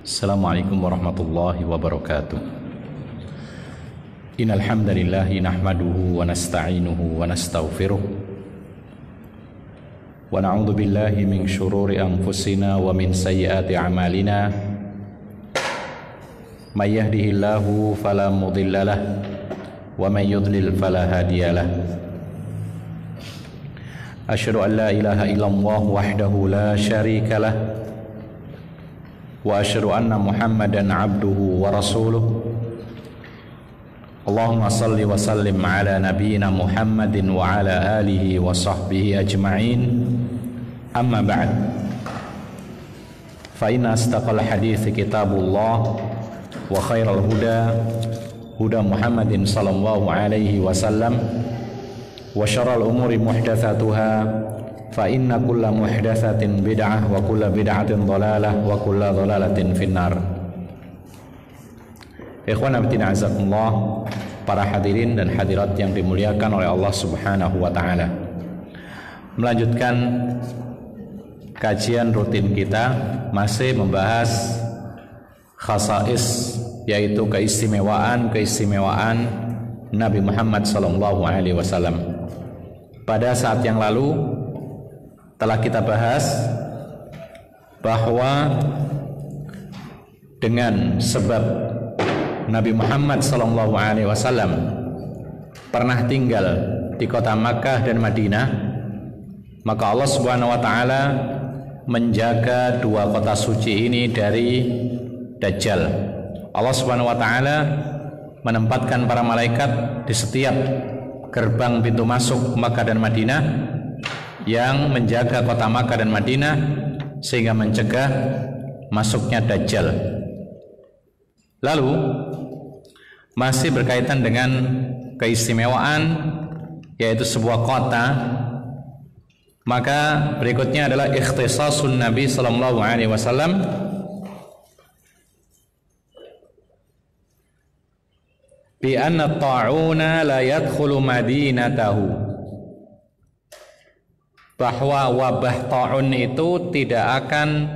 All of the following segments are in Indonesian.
Assalamualaikum warahmatullahi wabarakatuh. Innal hamdalillah nahmaduhu wa nasta'inuhu wa nastaghfiruh wa na'udzu billahi min syururi anfusina wa min sayyiati a'malina. May yahdihillahu fala mudhillalah wa may yudlil fala hadiyalah. Asyhadu an la ilaha illallah wahdahu la syarikalah wa asyhadu anna Muhammadan abduhu wa rasuluh. Allahumma salli wa sallim ala nabiyyina Muhammadin wa ala alihi wa sahbihi ajma'in. Amma ba'd. Fa inna astaqal hadithi kitabullah wa khairal huda huda Muhammadin sallallahu alaihi wasallam wa syarrul umuri muhdatsatuha fa inna kulla muhdatsatin bid'ah wa kulla bid'atin dhalalah wa kulla dhalalatin finnar. Ikhwan fillah azakumullah, para hadirin dan hadirat yang dimuliakan oleh Allah Subhanahu wa taala. Melanjutkan kajian rutin kita masih membahas khasais, yaitu keistimewaan Nabi Muhammad sallallahu alaihi wasallam. Pada saat yang lalu telah kita bahas bahwa dengan sebab Nabi Muhammad sallallahu alaihi wasallam pernah tinggal di kota Makkah dan Madinah, maka Allah Subhanahu wa taala menjaga dua kota suci ini dari Dajjal. Allah Subhanahu wa taala menempatkan para malaikat di setiap gerbang pintu masuk Makkah dan Madinah yang menjaga kota Makkah dan Madinah sehingga mencegah masuknya Dajjal. Lalu masih berkaitan dengan keistimewaan yaitu sebuah kota, maka berikutnya adalah ikhtisasun Nabi sallallahu alaihi wasallam bi anna ta'una la yadkhulu madinatahu, bahwa wabah ta'un itu tidak akan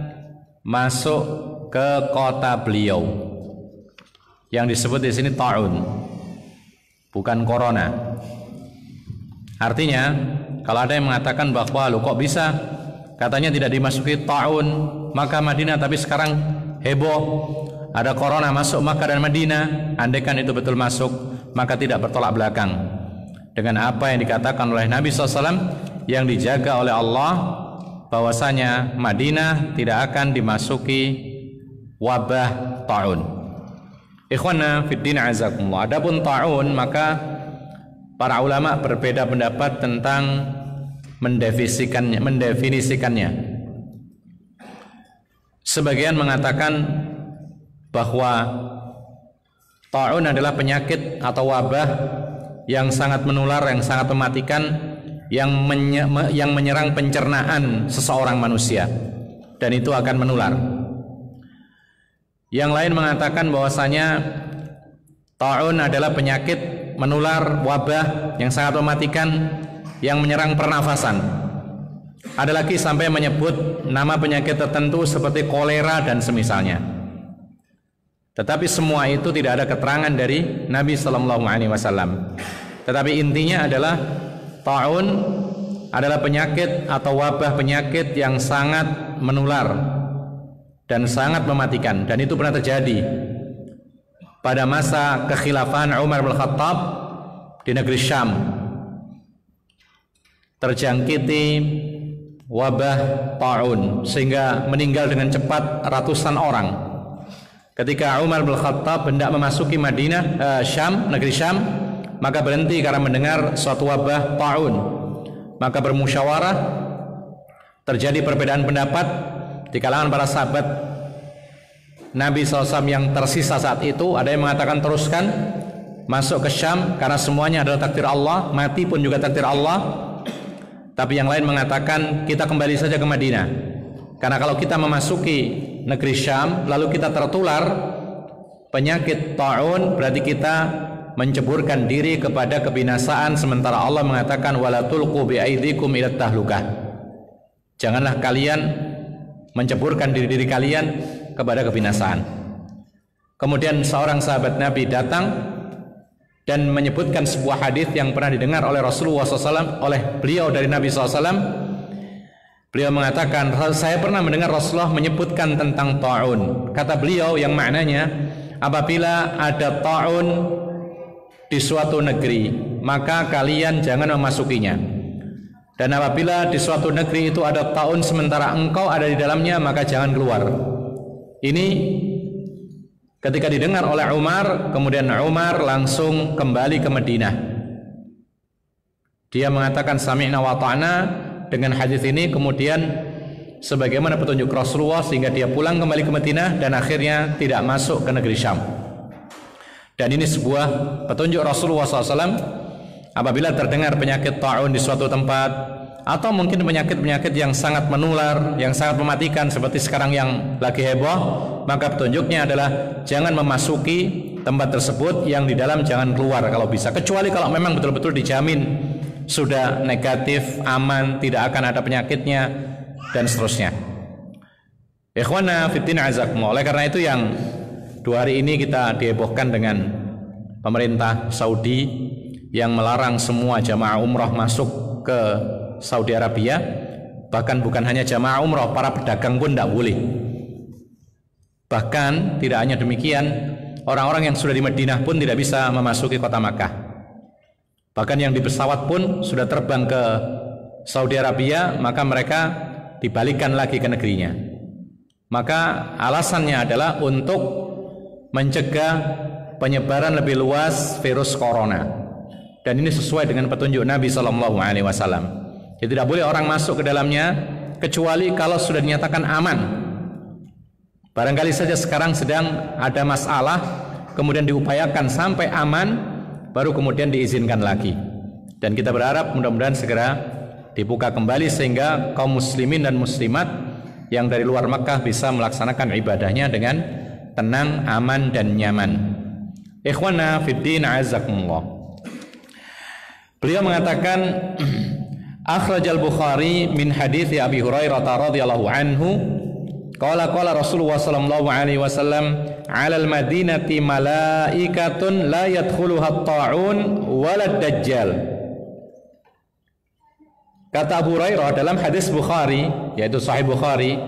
masuk ke kota beliau. Yang disebut di sini ta'un, bukan corona. Artinya, kalau ada yang mengatakan bahwa lo kok bisa katanya tidak dimasuki ta'un Makkah Madinah, tapi sekarang heboh ada corona masuk Makkah dan Madinah, andaikan itu betul masuk, maka tidak bertolak belakang dengan apa yang dikatakan oleh Nabi SAW yang dijaga oleh Allah, bahwasanya Madinah tidak akan dimasuki wabah ta'un. Ikhwana fiddin azakumullah. Adapun ta'un, maka para ulama berbeda pendapat tentang mendefinisikannya. Sebagian mengatakan bahwa ta'un adalah penyakit atau wabah yang sangat menular, yang sangat mematikan, yang menyerang pencernaan seseorang manusia, dan itu akan menular. Yang lain mengatakan bahwasanya ta'un adalah penyakit menular, wabah yang sangat mematikan, yang menyerang pernafasan. Ada lagi sampai menyebut nama penyakit tertentu seperti kolera dan semisalnya. Tetapi semua itu tidak ada keterangan dari Nabi sallallahu alaihi wasallam. Tetapi intinya adalah ta'un adalah penyakit atau wabah penyakit yang sangat menular dan sangat mematikan, dan itu pernah terjadi pada masa kekhilafan Umar bin Khattab di negeri Syam. Terjangkiti wabah ta'un sehingga meninggal dengan cepat ratusan orang. Ketika Umar bin Khattab hendak memasuki Madinah, Syam, negeri Syam, maka berhenti karena mendengar suatu wabah ta'un. Maka bermusyawarah, terjadi perbedaan pendapat di kalangan para sahabat Nabi SAW yang tersisa saat itu. Ada yang mengatakan teruskan masuk ke Syam karena semuanya adalah takdir Allah, mati pun juga takdir Allah. Tapi yang lain mengatakan kita kembali saja ke Madinah, karena kalau kita memasuki negeri Syam lalu kita tertular penyakit ta'un, berarti kita menceburkan diri kepada kebinasaan, sementara Allah mengatakan wala tulqu bi aidikum ila tahlukah. Janganlah kalian menceburkan diri kalian kepada kebinasaan. Kemudian seorang sahabat Nabi datang dan menyebutkan sebuah hadis yang pernah didengar oleh Rasulullah SAW, oleh beliau dari Nabi SAW. Beliau mengatakan, saya pernah mendengar Rasulullah menyebutkan tentang ta'un. Kata beliau yang maknanya, apabila ada ta'un di suatu negeri, maka kalian jangan memasukinya. Dan apabila di suatu negeri itu ada ta'un sementara engkau ada di dalamnya, maka jangan keluar. Ini ketika didengar oleh Umar, kemudian Umar langsung kembali ke Madinah. Dia mengatakan sami'na wa ta'na dengan hadis ini, kemudian sebagaimana petunjuk Rasulullah, sehingga dia pulang kembali ke Madinah dan akhirnya tidak masuk ke negeri Syam. Dan ini sebuah petunjuk Rasulullah SAW. Apabila terdengar penyakit ta'un di suatu tempat, atau mungkin penyakit-penyakit yang sangat menular, yang sangat mematikan seperti sekarang yang lagi heboh, maka petunjuknya adalah jangan memasuki tempat tersebut, yang di dalam jangan keluar kalau bisa, kecuali kalau memang betul-betul dijamin sudah negatif, aman, tidak akan ada penyakitnya dan seterusnya. Ikhwana fiddin azakumullah. Oleh karena itu yang 2 hari ini kita dihebohkan dengan pemerintah Saudi yang melarang semua jamaah umrah masuk ke Saudi Arabia. Bahkan bukan hanya jamaah umrah, para pedagang pun tidak boleh. Bahkan tidak hanya demikian, orang-orang yang sudah di Madinah pun tidak bisa memasuki kota Makkah. Bahkan yang di pesawat pun sudah terbang ke Saudi Arabia, maka mereka dibalikkan lagi ke negerinya. Maka alasannya adalah untuk mencegah penyebaran lebih luas virus corona. Dan ini sesuai dengan petunjuk Nabi SAW. Jadi tidak boleh orang masuk ke dalamnya kecuali kalau sudah dinyatakan aman. Barangkali saja sekarang sedang ada masalah, kemudian diupayakan sampai aman, baru kemudian diizinkan lagi. Dan kita berharap mudah-mudahan segera dibuka kembali sehingga kaum muslimin dan muslimat yang dari luar Makkah bisa melaksanakan ibadahnya dengan tenang, aman dan nyaman. Ikhwana fiddin azakumullah. Beliau mengatakan, akhrajal Bukhari min hadits Abi Hurairah radhiyallahu anhu qala Rasulullah sallallahu alaihi wasallam 'alal madinati malaikatun la yadkhuluha at-ta'un walad dajjal. Kata Abu Hurairah dalam hadis Bukhari, yaitu Sahih Bukhari,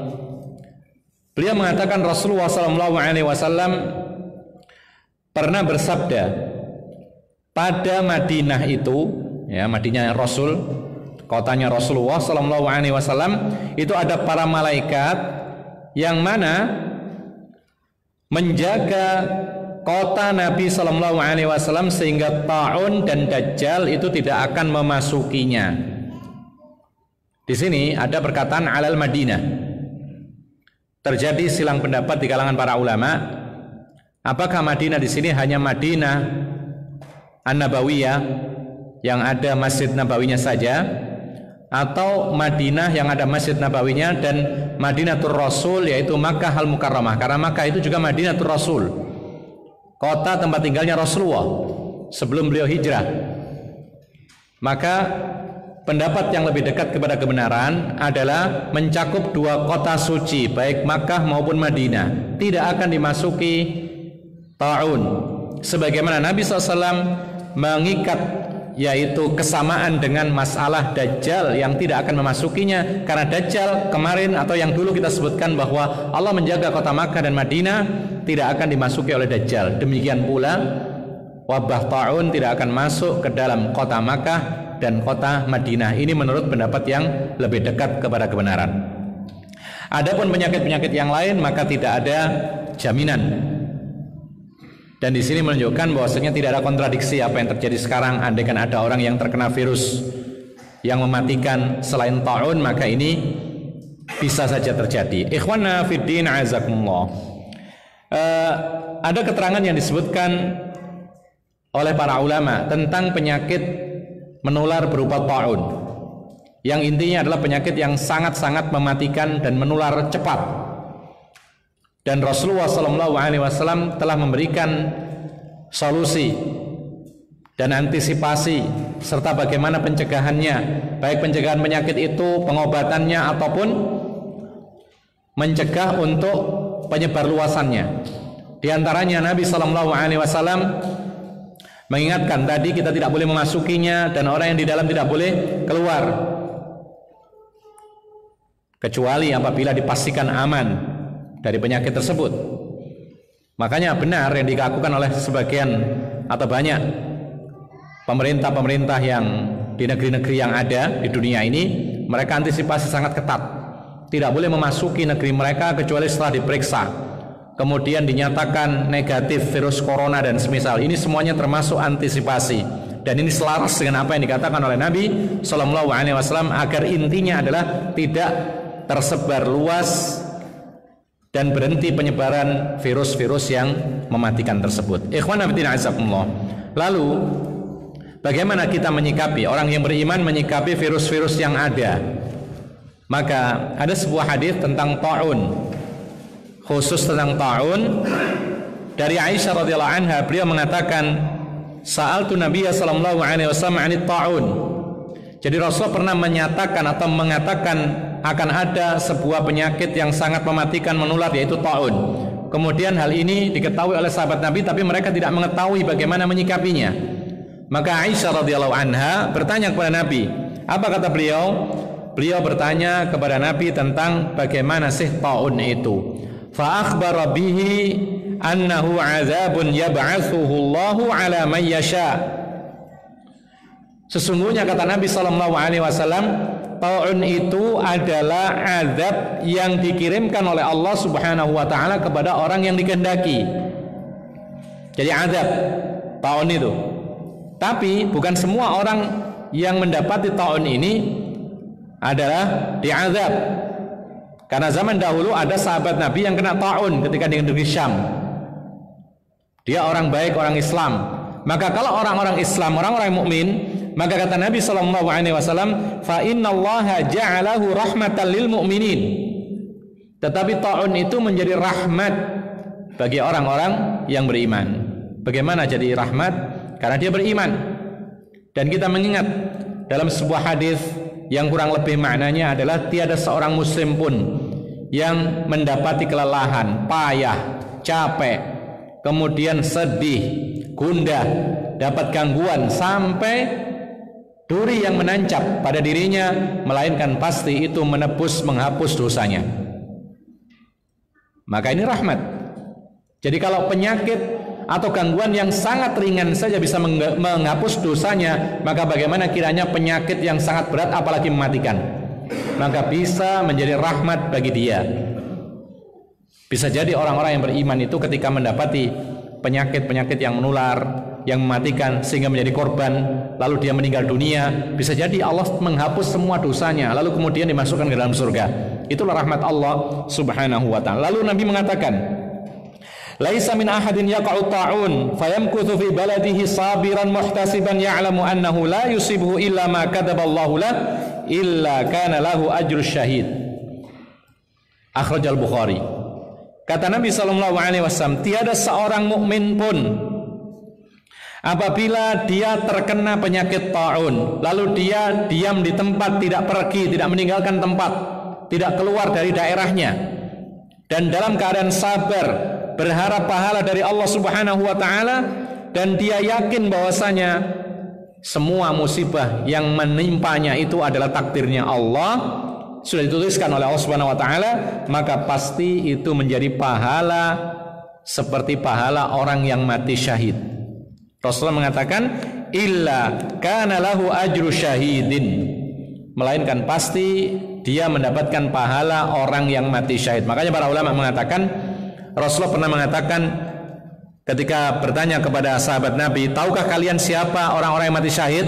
beliau mengatakan Rasulullah sallallahu alaihi wasallam pernah bersabda, pada Madinah itu, ya Madinah Rasul, kotanya Rasulullah sallallahu alaihi wasallam, itu ada para malaikat yang mana menjaga kota Nabi sallallahu alaihi wasallam sehingga ta'un dan dajjal itu tidak akan memasukinya. Di sini ada perkataan alal Madinah. Terjadi silang pendapat di kalangan para ulama, apakah Madinah di sini hanya Madinah An-Nabawiyah yang ada Masjid Nabawinya saja, atau Madinah yang ada Masjid Nabawinya dan Madinatul Rasul, yaitu Makkah Al-Mukarramah, karena Makkah itu juga Madinatul Rasul, kota tempat tinggalnya Rasulullah sebelum beliau hijrah. Maka pendapat yang lebih dekat kepada kebenaran adalah mencakup 2 kota suci, baik Makkah maupun Madinah, tidak akan dimasuki ta'un, sebagaimana Nabi SAW mengikat, yaitu kesamaan dengan masalah Dajjal yang tidak akan memasukinya. Karena Dajjal kemarin atau yang dulu kita sebutkan bahwa Allah menjaga kota Makkah dan Madinah tidak akan dimasuki oleh Dajjal. Demikian pula wabah ta'un tidak akan masuk ke dalam kota Makkah dan kota Madinah. Ini menurut pendapat yang lebih dekat kepada kebenaran. Adapun penyakit-penyakit yang lain maka tidak ada jaminan. Dan di sini menunjukkan bahwasanya tidak ada kontradiksi apa yang terjadi sekarang. Andaikan ada orang yang terkena virus yang mematikan selain ta'un, maka ini bisa saja terjadi. Ikhwana fiddin azakumullah. Ada keterangan yang disebutkan oleh para ulama tentang penyakit menular berupa ta'un, yang intinya adalah penyakit yang sangat-sangat mematikan dan menular cepat. Dan Rasulullah SAW telah memberikan solusi dan antisipasi serta bagaimana pencegahannya, baik pencegahan penyakit itu, pengobatannya, ataupun mencegah untuk penyebar luasannya. Di antaranya Nabi SAW mengingatkan tadi kita tidak boleh memasukinya dan orang yang di dalam tidak boleh keluar kecuali apabila dipastikan aman dari penyakit tersebut. Makanya benar yang dilakukan oleh sebagian atau banyak pemerintah-pemerintah yang di negeri-negeri yang ada di dunia ini, mereka antisipasi sangat ketat. Tidak boleh memasuki negeri mereka kecuali setelah diperiksa, kemudian dinyatakan negatif virus corona dan semisal. Ini semuanya termasuk antisipasi, dan ini selaras dengan apa yang dikatakan oleh Nabi SAW, agar intinya adalah tidak tersebar luas dan berhenti penyebaran virus-virus yang mematikan tersebut. Ikhwan fillah azakumullah. Lalu bagaimana kita menyikapi, orang yang beriman menyikapi virus-virus yang ada? Maka ada sebuah hadis tentang ta'un, khusus tentang ta'un, dari Aisyah radhiyallahu anha. Beliau mengatakan, sa'altu Nabiya sallallahu alaihi wasallam 'anit ta'un. Jadi Rasul pernah menyatakan atau mengatakan akan ada sebuah penyakit yang sangat mematikan, menular, yaitu ta'un. Kemudian hal ini diketahui oleh sahabat Nabi, tapi mereka tidak mengetahui bagaimana menyikapinya. Maka Aisyah radhiyallahu anha bertanya kepada Nabi. Apa kata beliau? Beliau bertanya kepada Nabi tentang bagaimana sih ta'un itu. Fa akhbara bihi annahu 'adzabun yab'atsuhu Allahu 'ala man yasha. Sesungguhnya kata Nabi sallallahu alaihi wasallam, ta'un itu adalah azab yang dikirimkan oleh Allah Subhanahu wa taala kepada orang yang dikehendaki. Jadi azab ta'un itu. Tapi bukan semua orang yang mendapati ta'un ini adalah diazab. Karena zaman dahulu ada sahabat Nabi yang kena ta'un ketika di negeri Syam. Dia orang baik, orang Islam. Maka kalau orang-orang Islam, orang-orang mukmin, maka kata Nabi SAW, fa innallaha ja'alahu rahmatan lil mu'minin. Tetapi ta'un itu menjadi rahmat bagi orang-orang yang beriman. Bagaimana jadi rahmat? Karena dia beriman. Dan kita mengingat dalam sebuah hadis yang kurang lebih maknanya adalah tiada seorang muslim pun yang mendapati kelelahan, payah, capek, kemudian sedih, gundah, dapat gangguan sampai duri yang menancap pada dirinya, melainkan pasti itu menghapus dosanya. Maka ini rahmat. Jadi kalau penyakit atau gangguan yang sangat ringan saja bisa menghapus dosanya, maka bagaimana kiranya penyakit yang sangat berat apalagi mematikan? Maka bisa menjadi rahmat bagi dia. Bisa jadi orang-orang yang beriman itu ketika mendapati penyakit-penyakit yang menular, yang mematikan sehingga menjadi korban, lalu dia meninggal dunia, bisa jadi Allah menghapus semua dosanya, lalu kemudian dimasukkan ke dalam surga. Itulah rahmat Allah Subhanahu wa ta'ala. Lalu Nabi mengatakan, laisa min ahadin yaqa'u ta'un fayamkuthu fi baladihi sabiran muhtasiban ya'lamu annahu la yusibuhu illa ma kataballahu lah illa kana lahu ajru syahid. Akhrajal Bukhari. Kata Nabi SAW, tiada seorang mukmin pun apabila dia terkena penyakit ta'un, lalu dia diam di tempat, tidak pergi, tidak meninggalkan tempat, tidak keluar dari daerahnya, dan dalam keadaan sabar, berharap pahala dari Allah Subhanahu wa ta'ala, dan dia yakin bahwasanya semua musibah yang menimpanya itu adalah takdirnya Allah, sudah dituliskan oleh Allah Subhanahu wa ta'ala, maka pasti itu menjadi pahala seperti pahala orang yang mati syahid. Rasulullah mengatakan, illa kana lahu ajru syahidin, melainkan pasti dia mendapatkan pahala orang yang mati syahid. Makanya para ulama mengatakan, Rasulullah pernah mengatakan ketika bertanya kepada sahabat Nabi, tahukah kalian siapa orang-orang yang mati syahid?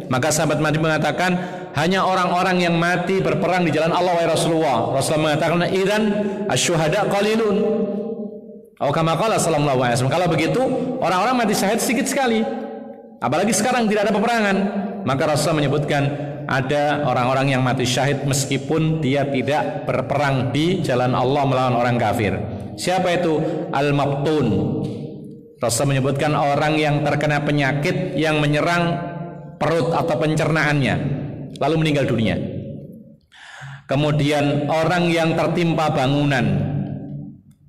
Maka sahabat Nabi mengatakan, hanya orang-orang yang mati berperang di jalan Allah, wahai Rasulullah. Rasulullah mengatakan, idzan asyuhada qalilun. Atau kama qala sallallahu alaihi wasallam, kalau begitu orang-orang mati syahid sedikit sekali. Apalagi sekarang tidak ada peperangan. Maka Rasulullah menyebutkan ada orang-orang yang mati syahid meskipun dia tidak berperang di jalan Allah melawan orang kafir. Siapa itu? Al-Mabtun. Rasulullah menyebutkan orang yang terkena penyakit yang menyerang perut atau pencernaannya, lalu meninggal dunia. Kemudian orang yang tertimpa bangunan,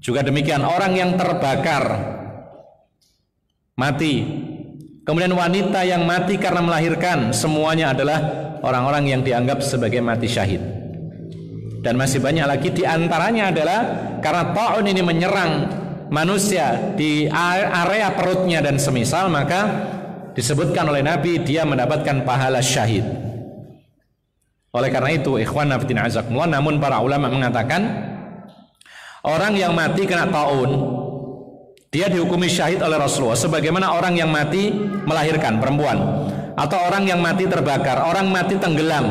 Juga demikian orang yang terbakar mati, kemudian wanita yang mati karena melahirkan, semuanya adalah orang-orang yang dianggap sebagai mati syahid. Dan masih banyak lagi, diantaranya adalah karena ta'un ini menyerang manusia di area perutnya dan semisal, maka disebutkan oleh Nabi dia mendapatkan pahala syahid. Oleh karena itu, ikhwan fillah azakumullah, namun para ulama mengatakan orang yang mati kena ta'un dia dihukumi syahid oleh Rasulullah sebagaimana orang yang mati melahirkan, perempuan, atau orang yang mati terbakar, orang mati tenggelam,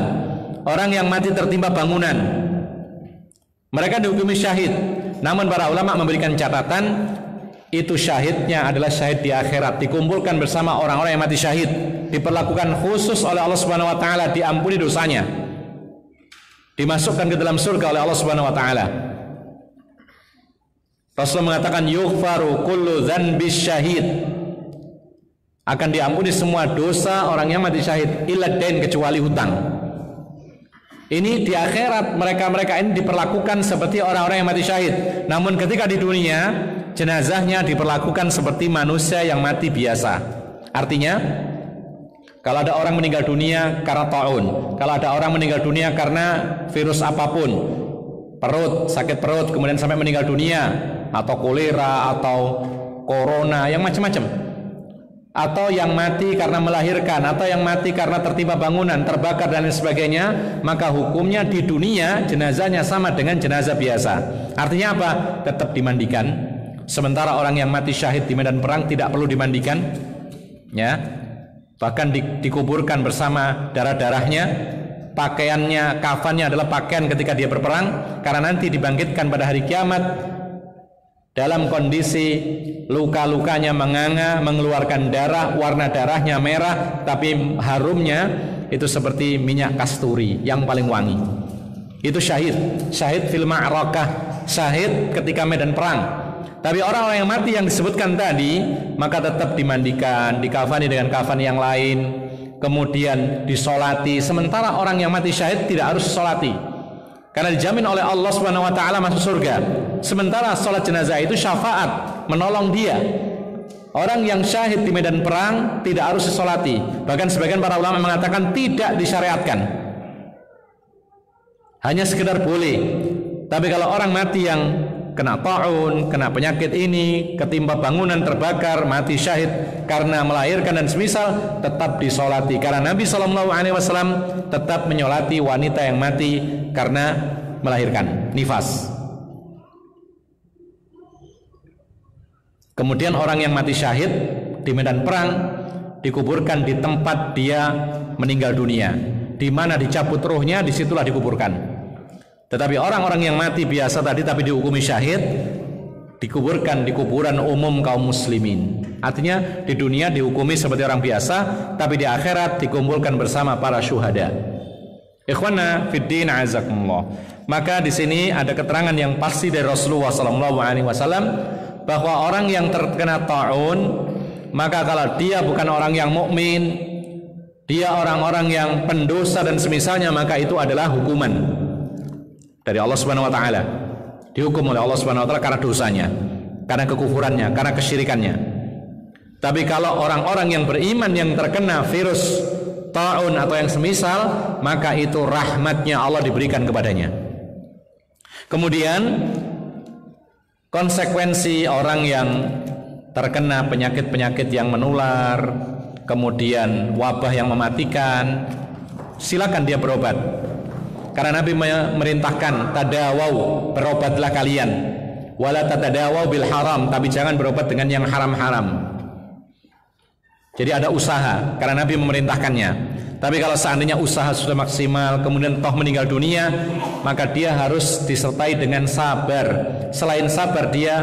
orang yang mati tertimpa bangunan. Mereka dihukumi syahid. Namun para ulama memberikan catatan, itu syahidnya adalah syahid di akhirat, dikumpulkan bersama orang-orang yang mati syahid, diperlakukan khusus oleh Allah Subhanahu wa taala, diampuni dosanya, dimasukkan ke dalam surga oleh Allah Subhanahu wa taala. Rasulullah mengatakan yughfaru kullu dzanbi syahid, akan diampuni semua dosa orang yang mati syahid, illa dain, kecuali hutang. Ini di akhirat mereka ini diperlakukan seperti orang-orang yang mati syahid. Namun ketika di dunia, jenazahnya diperlakukan seperti manusia yang mati biasa. Artinya, kalau ada orang meninggal dunia karena ta'un, kalau ada orang meninggal dunia karena virus apapun, perut, sakit perut, kemudian sampai meninggal dunia, atau kolera, atau corona, yang macam-macam, atau yang mati karena melahirkan, atau yang mati karena tertimpa bangunan, terbakar dan lain sebagainya, maka hukumnya di dunia jenazahnya sama dengan jenazah biasa. Artinya apa? Tetap dimandikan. Sementara orang yang mati syahid di medan perang tidak perlu dimandikan, ya, bahkan dikuburkan bersama darah-darahnya. Pakaiannya, kafannya adalah pakaian ketika dia berperang, karena nanti dibangkitkan pada hari kiamat dalam kondisi luka-lukanya menganga, mengeluarkan darah, warna darahnya merah, tapi harumnya itu seperti minyak kasturi yang paling wangi. Itu syahid, syahid fil ma'rakah, syahid ketika medan perang. Tapi orang-orang yang mati yang disebutkan tadi, maka tetap dimandikan, dikafani dengan kafan yang lain, kemudian disolati. Sementara orang yang mati syahid tidak harus disolati, karena dijamin oleh Allah Subhanahu wa taala masuk surga. Sementara sholat jenazah itu syafaat, menolong dia. Orang yang syahid di medan perang tidak harus disolati. Bahkan sebagian para ulama mengatakan tidak disyariatkan, hanya sekedar boleh. Tapi kalau orang mati yang kena ta'un, kena penyakit ini, ketimpa bangunan, terbakar, mati syahid karena melahirkan dan semisal, tetap disolati. Karena Nabi SAW tetap menyolati wanita yang mati karena melahirkan, nifas. Kemudian orang yang mati syahid di medan perang dikuburkan di tempat dia meninggal dunia, di mana dicabut ruhnya, disitulah dikuburkan. Tetapi orang-orang yang mati biasa tadi tapi dihukumi syahid, dikuburkan di kuburan umum kaum muslimin. Artinya di dunia dihukumi seperti orang biasa, tapi di akhirat dikumpulkan bersama para syuhada. Ikhwana fiddin azakumullah. Maka di sini ada keterangan yang pasti dari Rasulullah SAW bahwa orang yang terkena ta'un, maka kalau dia bukan orang yang mukmin, dia orang-orang yang pendosa dan semisalnya, maka itu adalah hukuman dari Allah Subhanahu wa taala. Dihukum oleh Allah Subhanahu wa taala karena dosanya, karena kekufurannya, karena kesyirikannya. Tapi kalau orang-orang yang beriman yang terkena virus ta'un atau yang semisal, maka itu rahmatnya Allah diberikan kepadanya. Kemudian konsekuensi orang yang terkena penyakit-penyakit yang menular, kemudian wabah yang mematikan, silakan dia berobat. Karena Nabi memerintahkan tadawau, berobatlah kalian, wala tatadawau bil haram, tapi jangan berobat dengan yang haram-haram. Jadi ada usaha, karena Nabi memerintahkannya. Tapi kalau seandainya usaha sudah maksimal, kemudian toh meninggal dunia, maka dia harus disertai dengan sabar. Selain sabar, dia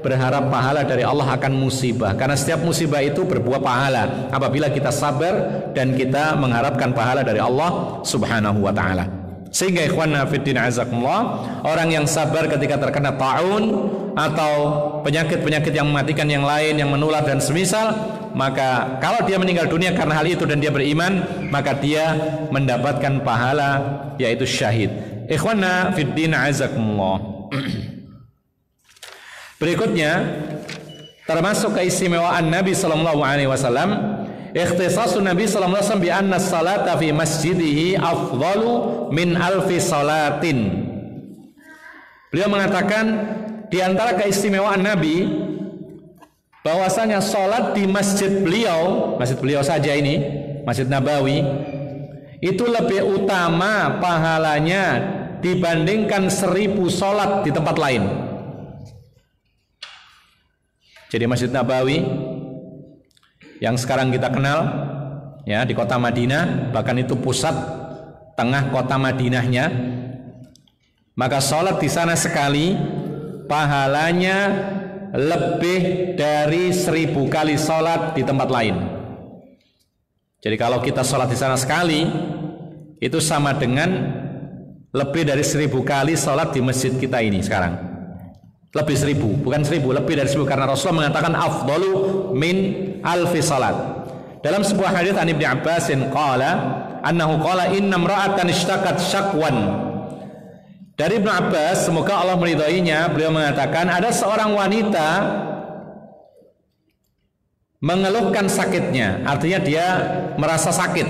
berharap pahala dari Allah akan musibah, karena setiap musibah itu berbuah pahala apabila kita sabar dan kita mengharapkan pahala dari Allah Subhanahu wa ta'ala. Sehingga ikhwanna fiddin azakumullah, orang yang sabar ketika terkena ta'un atau penyakit-penyakit yang mematikan yang lain, yang menular dan semisal, maka kalau dia meninggal dunia karena hal itu dan dia beriman, maka dia mendapatkan pahala, yaitu syahid. Ikhwanna fiddin azakumullah. Berikutnya termasuk keistimewaan Nabi sallallahu alaihi wasallam, ikhtisasun Nabi sallallahu alaihi wasallam bi anna salata fi masjidihi afdalu min alfi salatin. Beliau mengatakan di antara keistimewaan Nabi bahwasanya salat di masjid beliau saja ini, Masjid Nabawi, itu lebih utama pahalanya dibandingkan 1000 salat di tempat lain. Jadi Masjid Nabawi yang sekarang kita kenal ya di kota Madinah, bahkan itu pusat tengah kota Madinahnya, maka sholat di sana sekali pahalanya lebih dari 1000 kali sholat di tempat lain. Jadi kalau kita sholat di sana sekali itu sama dengan lebih dari 1000 kali sholat di masjid kita ini sekarang. Lebih 1000, bukan 1000, lebih dari 1000, karena Rasulullah mengatakan afdalu min alfi salat. Dalam sebuah hadis an Ibnu Abbasin annahu qala inna imra'atan ishtaqat syakwan. Dari Ibnu Abbas, semoga Allah meridhoinya, beliau mengatakan ada seorang wanita mengeluhkan sakitnya, artinya dia merasa sakit,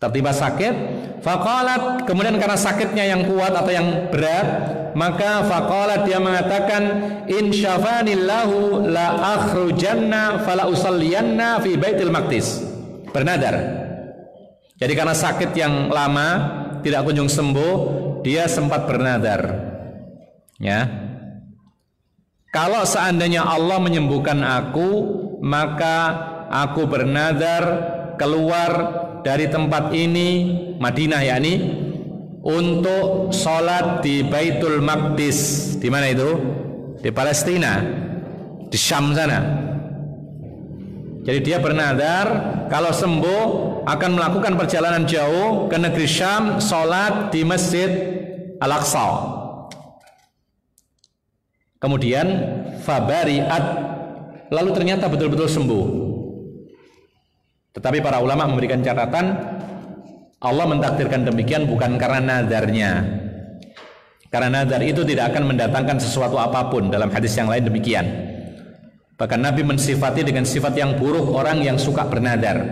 tertimpa sakit. Faqalat, kemudian karena sakitnya yang kuat atau yang berat, maka faqalat, dia mengatakan in syafanillahu la akhrujanna fala usalliyanna fi baitil maqdis. Bernadar. Jadi karena sakit yang lama tidak kunjung sembuh, dia sempat bernadar. Ya. Kalau seandainya Allah menyembuhkan aku, maka aku bernadar keluar dari tempat ini, Madinah yakni, untuk sholat di Baitul Maqdis. Di mana itu? Di Palestina, di Syam sana. Jadi dia bernadar kalau sembuh akan melakukan perjalanan jauh ke negeri Syam, sholat di Masjid Al-Aqsa. Kemudian fabariat, lalu ternyata betul-betul sembuh. Tetapi para ulama memberikan catatan, Allah mentakdirkan demikian bukan karena nadarnya. Karena nadar itu tidak akan mendatangkan sesuatu apapun. Dalam hadis yang lain demikian. Bahkan Nabi mensifati dengan sifat yang buruk orang yang suka bernadar.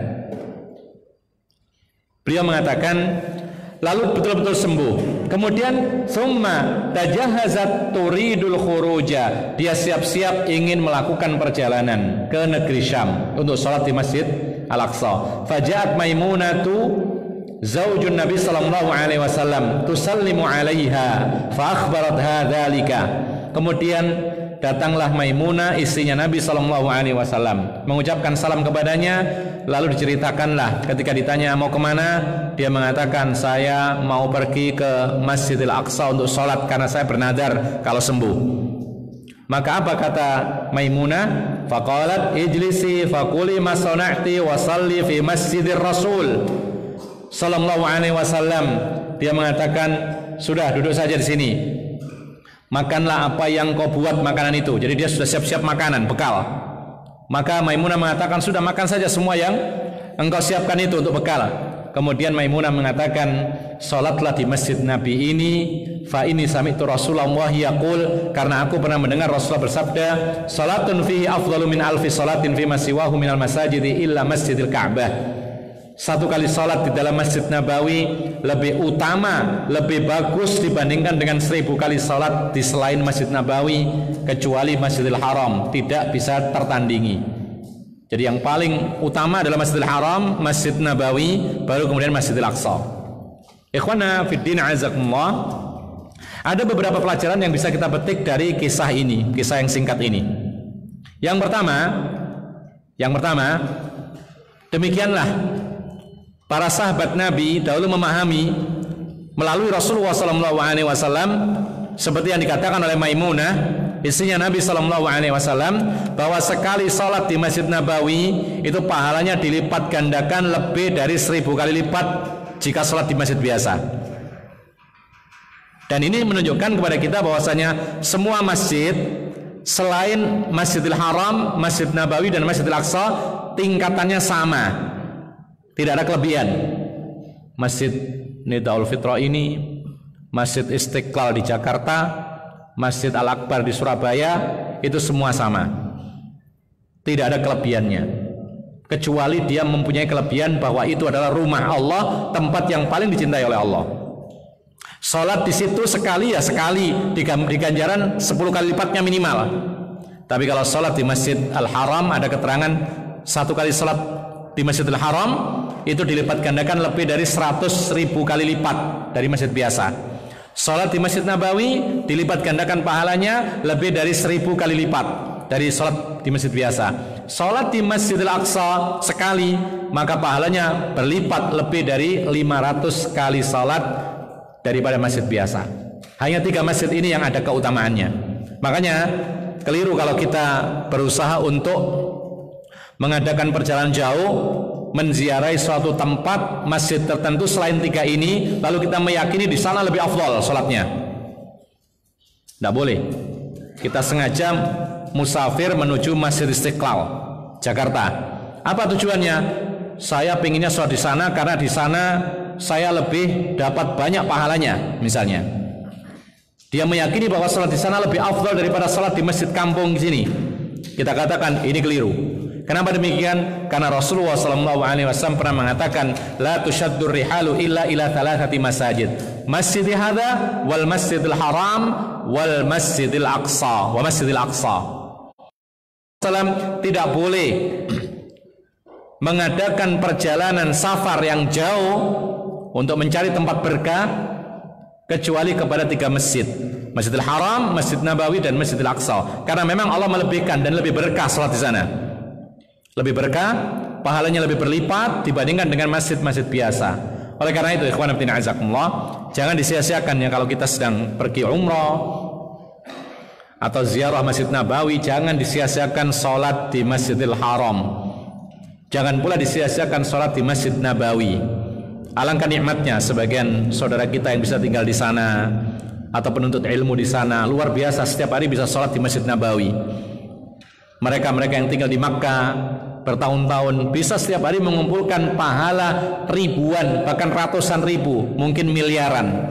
Beliau mengatakan, lalu betul-betul sembuh. Kemudian summa tajahazat turidul khuruja, dia siap-siap ingin melakukan perjalanan ke negeri Syam untuk sholat di Masjid Al-Aqsa. Faja'at Maimunatu zaujun Nabi sallallahu alaihi wasallam tusallimu alaiha fa akhbarat hadzalika. Kemudian datanglah Maimunah, istrinya Nabi sallallahu alaihi wasallam, mengucapkan salam kepadanya, lalu diceritakanlah ketika ditanya mau kemana, dia mengatakan saya mau pergi ke Masjidil Aqsa untuk sholat karena saya bernadar kalau sembuh. Maka apa kata Maimunah? Faqalat ijlisi faquli ma sana'ti wa salli fi Masjidir Rasul sallallahu alaihi wasallam. Dia mengatakan, sudah duduk saja di sini. Makanlah apa yang kau buat makanan itu. Jadi dia sudah siap-siap makanan, bekal. Maka Maimunah mengatakan, sudah makan saja semua yang engkau siapkan itu untuk bekal. Kemudian Maimunah mengatakan, sholatlah di masjid Nabi ini, fa ini sami'tu Rasulullah yaqul, karena aku pernah mendengar Rasulullah bersabda, sholatun fihi afdalu min alfi sholatin fi masiwahu minal masajidi illa masjidil Ka'bah. Satu kali sholat di dalam Masjid Nabawi lebih utama, lebih bagus dibandingkan dengan 1000 kali sholat di selain Masjid Nabawi, kecuali Masjidil Haram, tidak bisa tertandingi. Jadi yang paling utama adalah Masjidil Haram, Masjid Nabawi, baru kemudian Masjidil Aqsa. Ikhwana fiddin azakumullah, ada beberapa pelajaran yang bisa kita petik dari kisah ini, kisah yang singkat ini. Yang pertama, demikianlah para sahabat Nabi dahulu memahami melalui Rasulullah SAW, seperti yang dikatakan oleh Maimunah, istrinya Nabi SAW, bahwa sekali sholat di Masjid Nabawi itu pahalanya dilipat gandakan lebih dari 1000 kali lipat jika sholat di masjid biasa. Dan ini menunjukkan kepada kita bahwasanya semua masjid selain Masjidil Haram, Masjid Nabawi dan Masjidil Aqsa tingkatannya sama, tidak ada kelebihan. Masjid Nidaul Fitrah ini, Masjid Istiqlal di Jakarta, Masjid Al-Akbar di Surabaya, itu semua sama. Tidak ada kelebihannya, kecuali dia mempunyai kelebihan bahwa itu adalah rumah Allah, tempat yang paling dicintai oleh Allah. Sholat di situ sekali ya sekali, di ganjaran 10 kali lipatnya minimal. Tapi kalau sholat di Masjid Al-Haram, ada keterangan 1 kali sholat di Masjidil Haram itu dilipat gandakan lebih dari 100.000 kali lipat dari masjid biasa. Sholat di Masjid Nabawi dilipat gandakan pahalanya lebih dari 1.000 kali lipat dari sholat di masjid biasa. Sholat di Masjidil Aqsa sekali, maka pahalanya berlipat lebih dari 500 kali sholat daripada masjid biasa. Hanya 3 masjid ini yang ada keutamaannya. Makanya keliru kalau kita berusaha untuk mengadakan perjalanan jauh, menziarahi suatu tempat masjid tertentu selain 3 ini, lalu kita meyakini di sana lebih afdal sholatnya. Tidak boleh. Kita sengaja musafir menuju Masjid Istiqlal, Jakarta. Apa tujuannya? Saya pinginnya sholat di sana karena di sana saya lebih dapat banyak pahalanya, misalnya. Dia meyakini bahwa sholat di sana lebih afdal daripada sholat di masjid kampung di sini. Kita katakan ini keliru. Kenapa demikian? Karena Rasulullah SAW pernah mengatakan, la tushaddur rihalu illa ila 3 masajid, masjid hadza wal masjidil haram wal masjidil aqsa wa masjidil aqsa. Tidak boleh mengadakan perjalanan safar yang jauh untuk mencari tempat berkah kecuali kepada 3 masjid, Masjidil Haram, Masjid Nabawi, dan Masjidil Aqsa. Karena memang Allah melebihkan dan lebih berkah salat di sana. Lebih berkah, pahalanya lebih berlipat dibandingkan dengan masjid-masjid biasa. Oleh karena itu, ikhwan fillah azakumullah, jangan disia-siakan ya kalau kita sedang pergi umrah atau ziarah Masjid Nabawi, jangan disia-siakan salat di Masjidil Haram. Jangan pula disia-siakan salat di Masjid Nabawi. Alangkah nikmatnya sebagian saudara kita yang bisa tinggal di sana atau penuntut ilmu di sana, luar biasa setiap hari bisa salat di Masjid Nabawi. Mereka yang tinggal di Makkah bertahun-tahun bisa setiap hari mengumpulkan pahala ribuan, bahkan ratusan ribu, mungkin miliaran,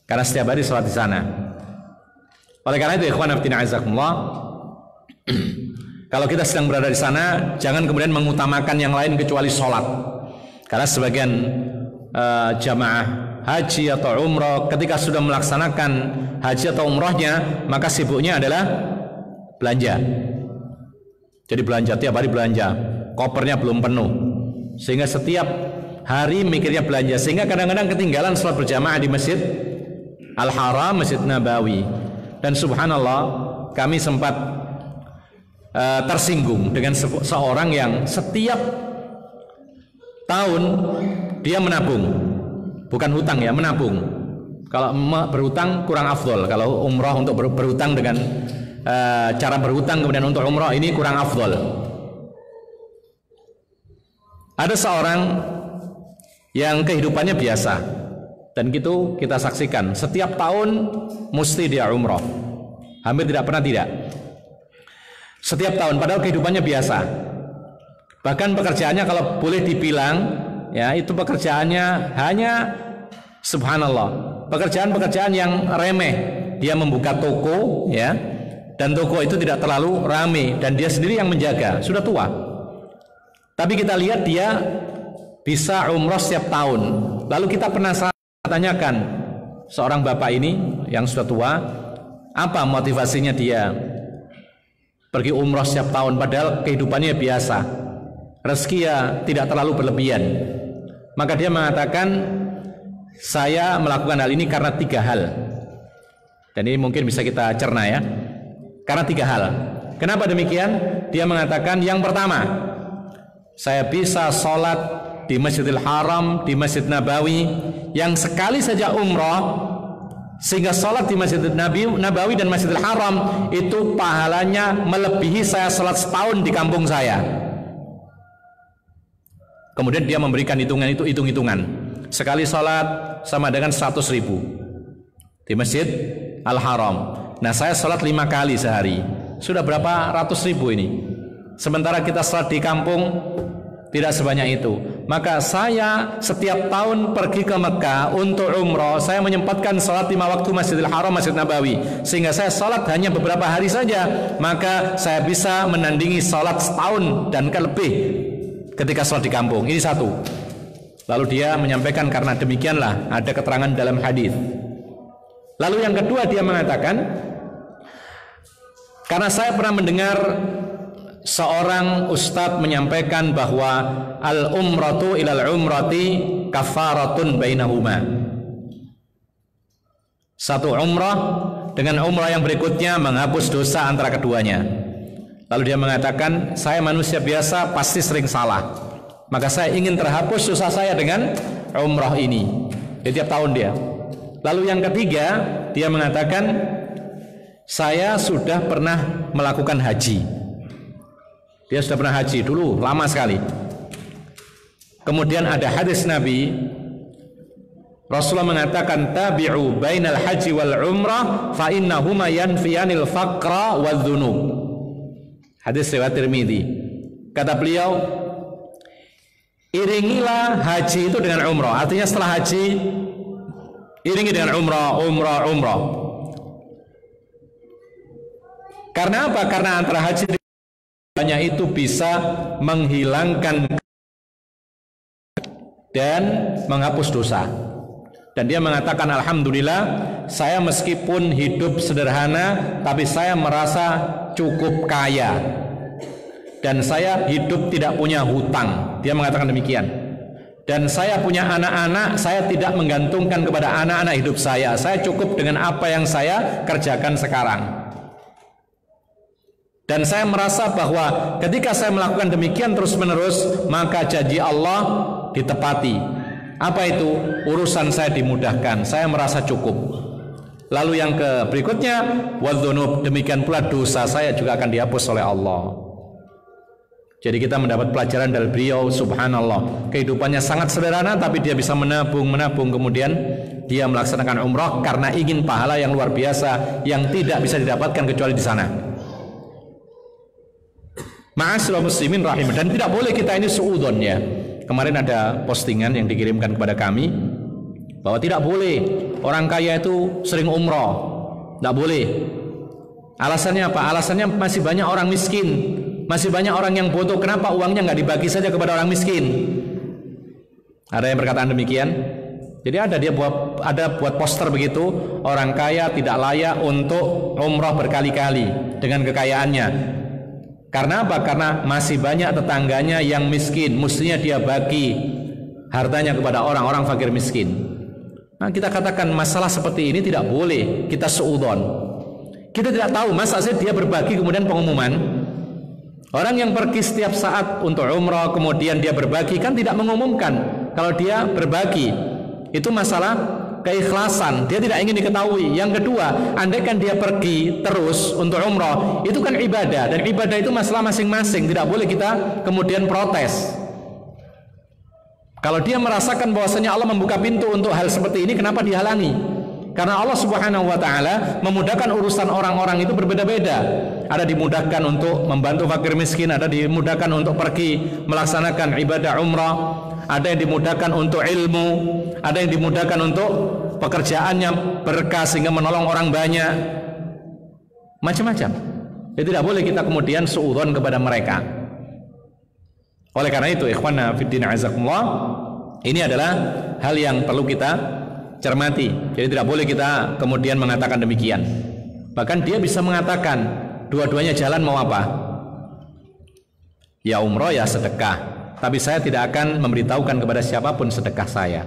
karena setiap hari salat di sana. Oleh karena itu, ikhwan fillah azakumullah, kalau kita sedang berada di sana, jangan kemudian mengutamakan yang lain kecuali salat. Karena sebagian jamaah haji atau umrah ketika sudah melaksanakan haji atau umrahnya, maka sibuknya adalah belanja. Jadi belanja, tiap hari belanja, kopernya belum penuh, sehingga setiap hari mikirnya belanja, sehingga kadang-kadang ketinggalan sholat berjamaah di Masjid Al-Haram, Masjid Nabawi. Dan subhanallah, kami sempat tersinggung dengan seorang yang setiap tahun dia menabung, bukan hutang ya, menabung. Kalau berhutang kurang afdol. Kalau umrah untuk berhutang dengan cara berhutang kemudian untuk umrah, ini kurang afdol. Ada seorang yang kehidupannya biasa, dan gitu kita saksikan setiap tahun mesti dia umrah, hampir tidak pernah tidak. Setiap tahun, padahal kehidupannya biasa. Bahkan pekerjaannya kalau boleh dibilang ya, itu pekerjaannya hanya subhanallah, pekerjaan-pekerjaan yang remeh. Dia membuka toko ya, dan toko itu tidak terlalu ramai, dan dia sendiri yang menjaga, sudah tua. Tapi kita lihat dia bisa umrah setiap tahun. Lalu kita penasaran, tanyakan seorang bapak ini yang sudah tua, apa motivasinya dia pergi umrah setiap tahun padahal kehidupannya biasa, rezeki ya tidak terlalu berlebihan. Maka dia mengatakan, saya melakukan hal ini karena 3 hal. Dan ini mungkin bisa kita cerna ya, karena 3 hal. Kenapa demikian? Dia mengatakan, yang pertama, saya bisa sholat di Masjidil Haram, di Masjid Nabawi, yang sekali saja umrah, sehingga sholat di Masjid Nabawi dan Masjidil Haram itu pahalanya melebihi saya sholat setahun di kampung saya. Kemudian dia memberikan hitungan, sekali sholat sama dengan 100.000 di Masjid Al-Haram. Nah, saya sholat 5 kali sehari, sudah berapa ratus ribu ini. Sementara kita sholat di kampung Tidak sebanyak itu. Maka saya setiap tahun pergi ke Mekah untuk umroh, saya menyempatkan salat 5 waktu Masjidil Haram, Masjid Nabawi, sehingga saya salat hanya beberapa hari saja, maka saya bisa menandingi salat setahun dan lebih ketika salat di kampung. Ini satu. Lalu dia menyampaikan karena demikianlah ada keterangan dalam hadis. Lalu yang kedua dia mengatakan, karena saya pernah mendengar seorang ustadz menyampaikan bahwa al-umratu ilal umrati kafaratun bainahuma. Satu umrah dengan umrah yang berikutnya menghapus dosa antara keduanya. Lalu dia mengatakan, saya manusia biasa pasti sering salah, maka saya ingin terhapus dosa saya dengan umrah ini. Jadi tiap tahun dia. Lalu yang ketiga dia mengatakan, saya sudah pernah melakukan haji. Dia sudah pernah haji dulu, lama sekali. Kemudian ada hadis Nabi, Rasulullah mengatakan, tabi'u bainal haji wal umrah fa innahuma yanfiyanil faqra wal dhunub. Hadis riwayat Tirmidzi. Kata beliau, iringilah haji itu dengan umrah. Artinya setelah haji, iringi dengan umrah. Karena apa? Karena antara haji banyak itu bisa menghilangkan dan menghapus dosa. Dan dia mengatakan, alhamdulillah, saya meskipun hidup sederhana, tapi saya merasa cukup kaya, dan saya hidup tidak punya hutang. Dia mengatakan demikian. Dan saya punya anak-anak, saya tidak menggantungkan kepada anak-anak hidup saya. Saya cukup dengan apa yang saya kerjakan sekarang. Dan saya merasa bahwa ketika saya melakukan demikian terus-menerus, maka janji Allah ditepati. Apa itu? Urusan saya dimudahkan, saya merasa cukup. Lalu yang berikutnya, wadzunub, demikian pula dosa saya juga akan dihapus oleh Allah. Jadi kita mendapat pelajaran dari beliau, subhanallah. Kehidupannya sangat sederhana, tapi dia bisa menabung, kemudian dia melaksanakan umrah karena ingin pahala yang luar biasa yang tidak bisa didapatkan kecuali di sana. Ma'asyiral muslimin rahimah. Dan tidak boleh kita ini suudzon ya. Kemarin ada postingan yang dikirimkan kepada kami bahwa tidak boleh orang kaya itu sering umroh. Tidak boleh. Alasannya apa? Alasannya masih banyak orang miskin, masih banyak orang yang butuh. Kenapa uangnya nggak dibagi saja kepada orang miskin? Ada yang berkataan demikian. Jadi ada buat poster begitu, orang kaya tidak layak untuk umroh berkali-kali dengan kekayaannya. Karena apa? Karena masih banyak tetangganya yang miskin, mestinya dia bagi hartanya kepada orang-orang fakir miskin. Nah, kita katakan masalah seperti ini tidak boleh kita suudzon. Kita tidak tahu masa sih dia berbagi kemudian pengumuman. Orang yang pergi setiap saat untuk umrah kemudian dia berbagi kan tidak mengumumkan kalau dia berbagi. Itu masalah keikhlasan, dia tidak ingin diketahui. Yang kedua, andaikan dia pergi terus untuk umrah, itu kan ibadah, dan ibadah itu masalah masing-masing, tidak boleh kita kemudian protes. Kalau dia merasakan bahwasanya Allah membuka pintu untuk hal seperti ini, kenapa dihalangi? Karena Allah Subhanahu wa taala memudahkan urusan orang-orang itu berbeda-beda. Ada dimudahkan untuk membantu fakir miskin, ada dimudahkan untuk pergi melaksanakan ibadah umrah, ada yang dimudahkan untuk ilmu, ada yang dimudahkan untuk pekerjaannya berkah sehingga menolong orang banyak, macam-macam. Jadi tidak boleh kita kemudian suudzon kepada mereka. Oleh karena itu, ikhwana fiddin azakumullah, ini adalah hal yang perlu kita cermati. Jadi tidak boleh kita kemudian mengatakan demikian. Bahkan dia bisa mengatakan dua-duanya jalan, mau apa? Ya umroh ya sedekah, tapi saya tidak akan memberitahukan kepada siapapun sedekah saya.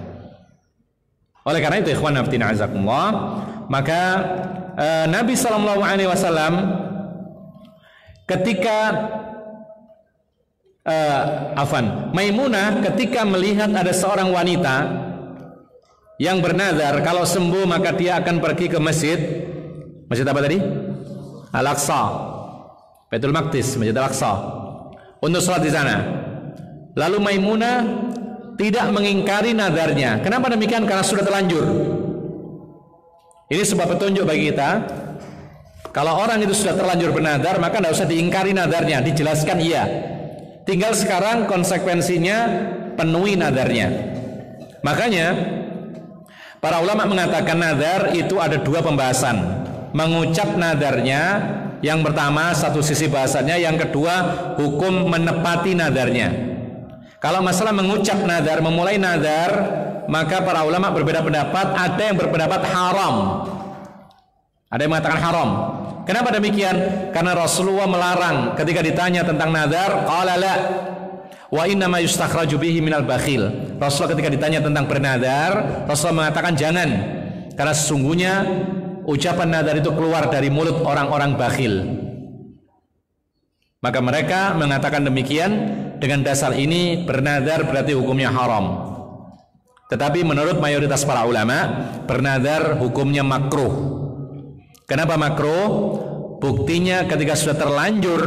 Oleh karena itu, ikhwan fillah azakumullah, maka Nabi SAW ketika Maimunah ketika melihat ada seorang wanita yang bernazar kalau sembuh maka dia akan pergi ke masjid apa tadi? Al-Aqsa, Baitul Maqdis, Masjid Al-Aqsa, untuk sholat di sana. Lalu Maimunah tidak mengingkari nazarnya. Kenapa demikian? Karena sudah terlanjur. Ini sebuah petunjuk bagi kita. Kalau orang itu sudah terlanjur bernazar, maka tidak usah diingkari nazarnya, dijelaskan iya. Tinggal sekarang konsekuensinya penuhi nadarnya. Makanya para ulama mengatakan nadar itu ada dua pembahasan. Mengucap nadarnya, yang pertama satu sisi bahasannya, yang kedua hukum menepati nadarnya. Kalau masalah mengucap nadar, memulai nadar, maka para ulama berbeda pendapat. Ada yang berpendapat haram, ada yang mengatakan haram. Kenapa demikian? Karena Rasulullah melarang ketika ditanya tentang nadar, qala la wa inna ma yustakhraju bihi minal bakhil. Rasulullah ketika ditanya tentang bernadar, Rasulullah mengatakan jangan, karena sesungguhnya ucapan nadar itu keluar dari mulut orang-orang bakhil. Maka mereka mengatakan demikian. Dengan dasar ini bernadar berarti hukumnya haram. Tetapi menurut mayoritas para ulama, bernadar hukumnya makruh. Kenapa makruh? Buktinya ketika sudah terlanjur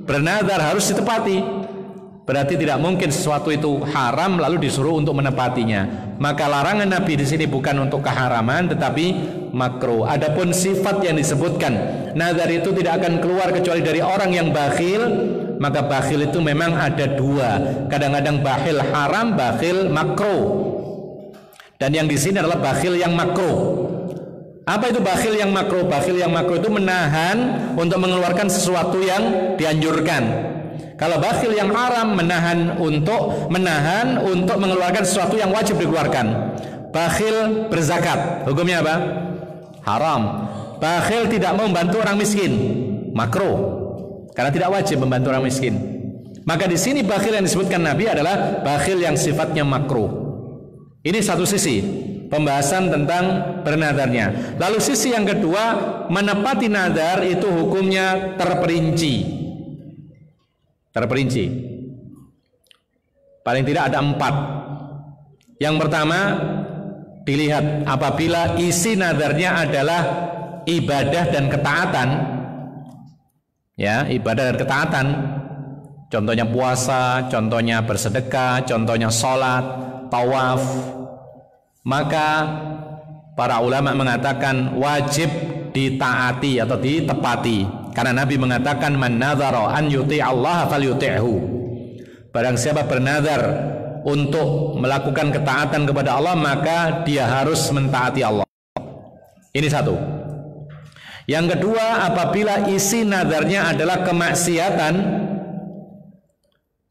bernadar harus ditepati. Berarti tidak mungkin sesuatu itu haram lalu disuruh untuk menepatinya. Maka larangan Nabi di sini bukan untuk keharaman, tetapi makruh. Adapun sifat yang disebutkan, nazar itu tidak akan keluar kecuali dari orang yang bakhil. Maka bakhil itu memang ada dua. Kadang-kadang bakhil haram, bakhil makruh. Dan yang di sini adalah bakhil yang makruh. Apa itu bakhil yang makruh? Bakhil yang makruh itu menahan untuk mengeluarkan sesuatu yang dianjurkan. Kalau bakhil yang haram menahan untuk mengeluarkan sesuatu yang wajib dikeluarkan. Bakhil berzakat, hukumnya apa? Haram. Bakhil tidak mau membantu orang miskin, makruh, karena tidak wajib membantu orang miskin. Maka di sini bakhil yang disebutkan Nabi adalah bakhil yang sifatnya makruh. Ini satu sisi pembahasan tentang bernadarnya. Lalu sisi yang kedua, menepati nadar itu hukumnya terperinci. Terperinci. Paling tidak ada 4. Yang pertama, dilihat apabila isi nadarnya adalah ibadah dan ketaatan. Ya, ibadah dan ketaatan. Contohnya puasa, contohnya bersedekah, contohnya sholat, tawaf. Maka para ulama mengatakan wajib ditaati atau ditepati. Karena Nabi mengatakan man nadhara an yuti' Allah falyuti'hu. Barang siapa bernazar untuk melakukan ketaatan kepada Allah, maka dia harus mentaati Allah. Ini satu. Yang kedua, apabila isi nazarnya adalah kemaksiatan,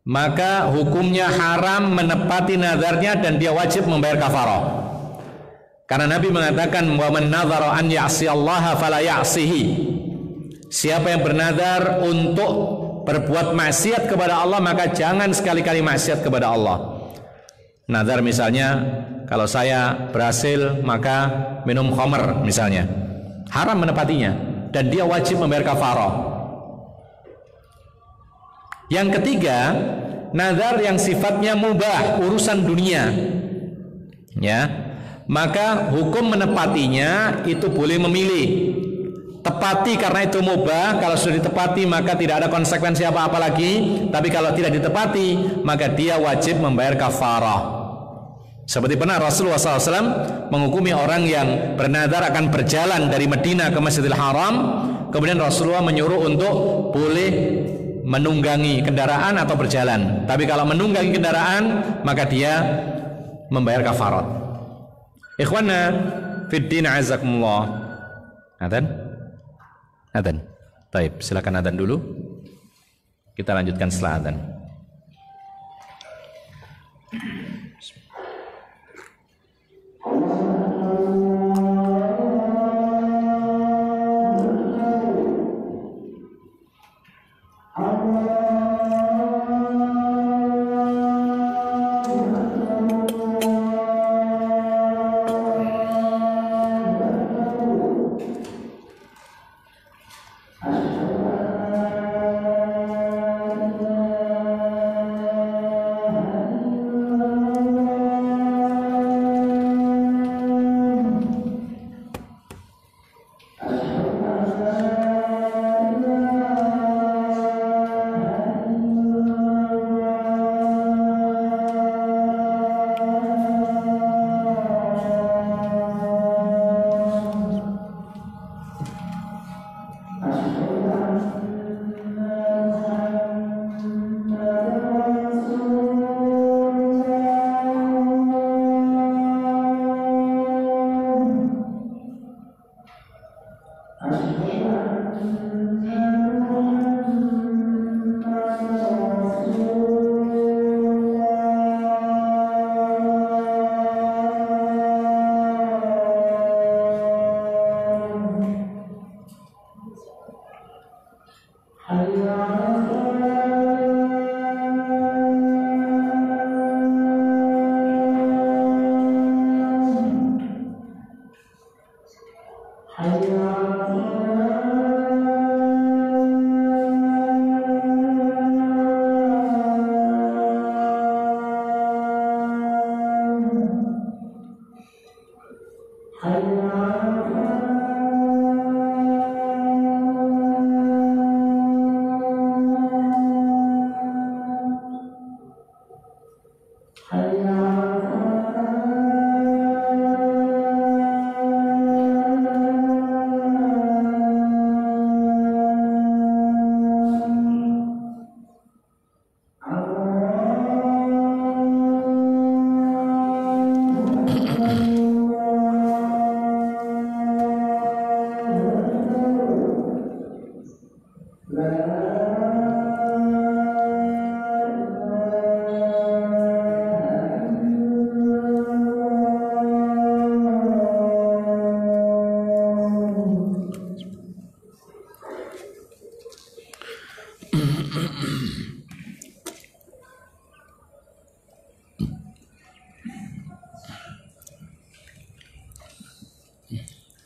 maka hukumnya haram menepati nazarnya dan dia wajib membayar kafarah. Karena Nabi mengatakan wa man nadhara an ya'si Allah fala ya'sihi. Siapa yang bernazar untuk berbuat maksiat kepada Allah, maka jangan sekali-kali maksiat kepada Allah. Nazar misalnya, kalau saya berhasil maka minum khamr misalnya, haram menepatinya dan dia wajib membayar kafarah. Yang ketiga, nazar yang sifatnya mubah, urusan dunia, ya, maka hukum menepatinya itu boleh memilih. Tepati karena itu mubah, kalau sudah ditepati maka tidak ada konsekuensi apa-apa lagi. Tapi kalau tidak ditepati, maka dia wajib membayar kafarah. Seperti benar Rasulullah SAW menghukumi orang yang bernazar akan berjalan dari Madinah ke Masjidil Haram. Kemudian Rasulullah menyuruh untuk boleh menunggangi kendaraan atau berjalan. Tapi kalau menunggangi kendaraan, maka dia membayar kafarat. Ikhwana fiddin azakumullah. Adzan? Adzan. Baik, silakan adzan dulu. Kita lanjutkan setelah adzan.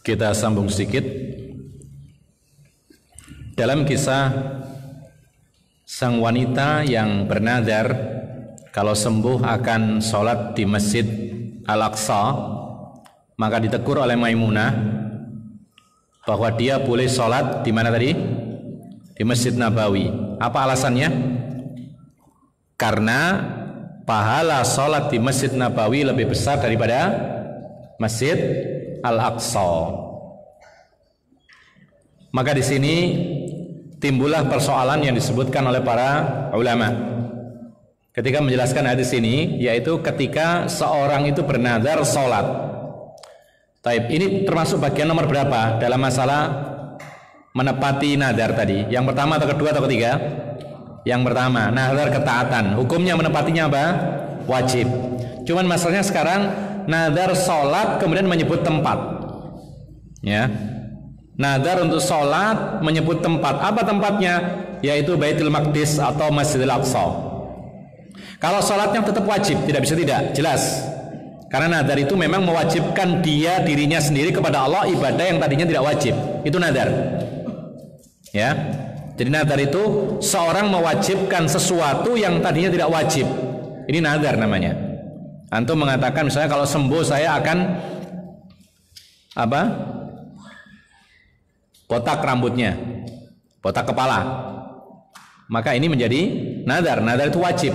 Kita sambung sedikit. Dalam kisah sang wanita yang bernadar kalau sembuh akan sholat di Masjid Al-Aqsa, maka ditegur oleh Maimunah bahwa dia boleh sholat di mana tadi? Di Masjid Nabawi. Apa alasannya? Karena pahala sholat di Masjid Nabawi lebih besar daripada Masjid Al-Aqsa. Maka di sini timbullah persoalan yang disebutkan oleh para ulama ketika menjelaskan hadis ini, yaitu ketika seorang itu bernazar sholat. Taib, ini termasuk bagian nomor berapa dalam masalah menepati nazar tadi? Yang pertama atau kedua atau ketiga? Yang pertama, nazar ketaatan. Hukumnya menepatinya apa? Wajib. Cuman masalahnya sekarang nazar sholat kemudian menyebut tempat, ya. Nazar untuk sholat menyebut tempat. Apa tempatnya? Yaitu Baitul Maqdis atau Masjidil Aqsa. Kalau sholatnya tetap wajib, tidak bisa tidak, jelas. Karena nazar itu memang mewajibkan dirinya sendiri kepada Allah ibadah yang tadinya tidak wajib. Itu nazar, ya. Jadi nazar itu seorang mewajibkan sesuatu yang tadinya tidak wajib. Ini nazar namanya. Antum mengatakan misalnya kalau sembuh saya akan apa? Botak rambutnya, botak kepala. Maka ini menjadi nazar. Nazar itu wajib.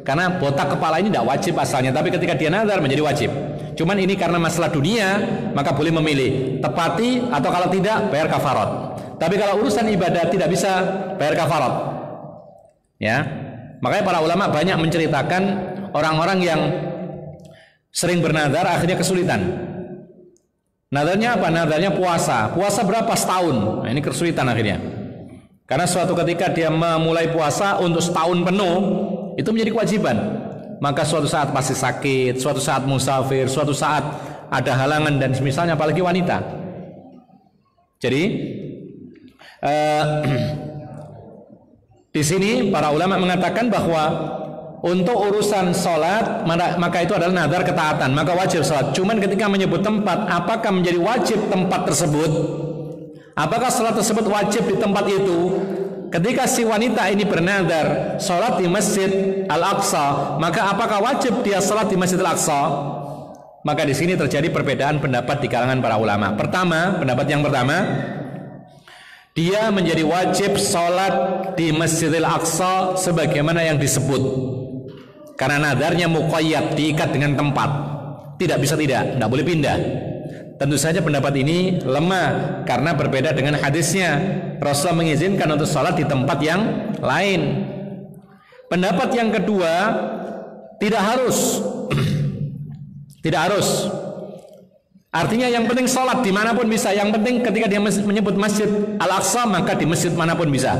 Karena botak kepala ini tidak wajib asalnya, tapi ketika dia nazar menjadi wajib. Cuman ini karena masalah dunia, maka boleh memilih tepati atau kalau tidak bayar kafarat. Tapi kalau urusan ibadah tidak bisa bayar kafarat. Ya. Makanya para ulama banyak menceritakan orang-orang yang sering bernazar akhirnya kesulitan. Nazarnya apa? Nazarnya puasa. Puasa berapa? Setahun. Nah, ini kesulitan akhirnya. Karena suatu ketika dia memulai puasa untuk setahun penuh, itu menjadi kewajiban. Maka suatu saat pasti sakit, suatu saat musafir, suatu saat ada halangan dan misalnya apalagi wanita. Jadi di sini para ulama mengatakan bahwa untuk urusan sholat maka itu adalah nazar ketaatan, maka wajib sholat. Cuman ketika menyebut tempat, apakah menjadi wajib tempat tersebut? Apakah sholat tersebut wajib di tempat itu? Ketika si wanita ini bernazar sholat di Masjid Al-Aqsa, maka apakah wajib dia sholat di Masjid Al-Aqsa? Maka di sini terjadi perbedaan pendapat di kalangan para ulama. Pertama, pendapat yang pertama, dia menjadi wajib sholat di Masjidil Aqsa sebagaimana yang disebut. Karena nadarnya muqayyad, diikat dengan tempat, tidak bisa tidak boleh pindah. Tentu saja pendapat ini lemah karena berbeda dengan hadisnya. Rasulullah mengizinkan untuk sholat di tempat yang lain. Pendapat yang kedua, tidak harus. Tidak harus. Artinya yang penting sholat dimanapun bisa. Yang penting ketika dia menyebut Masjid Al-Aqsa, maka di masjid manapun bisa.